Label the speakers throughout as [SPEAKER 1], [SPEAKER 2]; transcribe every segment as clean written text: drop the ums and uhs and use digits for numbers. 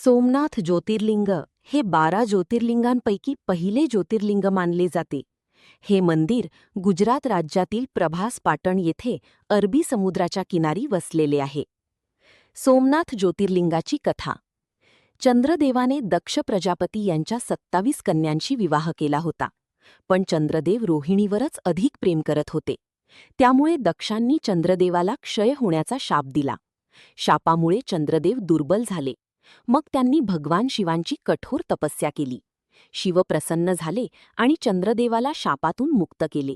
[SPEAKER 1] सोमनाथ ज्योतिर्लिंग हे 12 ज्योतिर्लिंगांपैकी पहिले ज्योतिर्लिंग मानले जाते. हे मंदिर गुजरात राज्यातील प्रभास पाटण येथे अरबी समुद्राच्या किनारी वसलेले आहे. सोमनाथ ज्योतिर्लिंगाची कथा. चंद्रदेवाने दक्ष प्रजापती यांच्या 27 कन्यांशी विवाह केला होता. पण चंद्रदेव रोहिणीवरच अधिक प्रेम करत होते. त्यामुळे दक्षांनी चंद्रदेवाला क्षय होण्याचा शाप दिला. शापामुळे चंद्रदेव दुर्बल झाले. मग त्यांनी भगवान शिवांची कठोर तपस्या केली. शिव प्रसन्न झाले आणि चंद्रदेवाला शापातून मुक्त केले.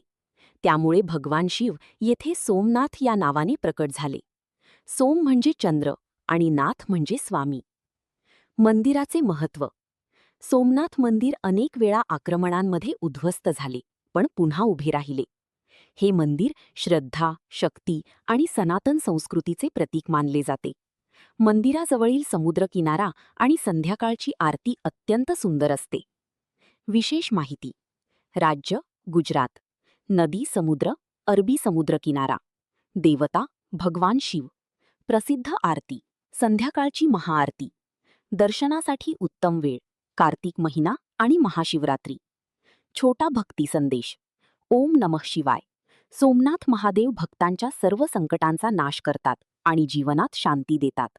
[SPEAKER 1] त्यामुळे भगवान शिव येथे सोमनाथ या नावाने प्रकट झाले. सोम म्हणजे चंद्र आणि नाथ म्हणजे स्वामी. मंदिराचे महत्त्व. सोमनाथ मंदिर अनेक वेळा आक्रमणांमध्ये उद्ध्वस्त झाले, पण पुन्हा उभे राहिले. हे मंदिर श्रद्धा, शक्ती आणि सनातन संस्कृतीचे प्रतीक मानले जाते. मंदिराजवळील समुद्रकिनारा आणि संध्याकाळची आरती अत्यंत सुंदर असते. विशेष माहिती. राज्य गुजरात. नदी समुद्र अरबी समुद्रकिनारा. देवता भगवान शिव. प्रसिद्ध आरती संध्याकाळची महाआरती. दर्शनासाठी उत्तम वेळ कार्तिक महिना आणि महाशिवरात्री. छोटा भक्ती संदेश. ओम नमः शिवाय. सोमनाथ महादेव भक्तांच्या सर्व संकटांचा नाश करतात आणि जीवनात शांती देतात.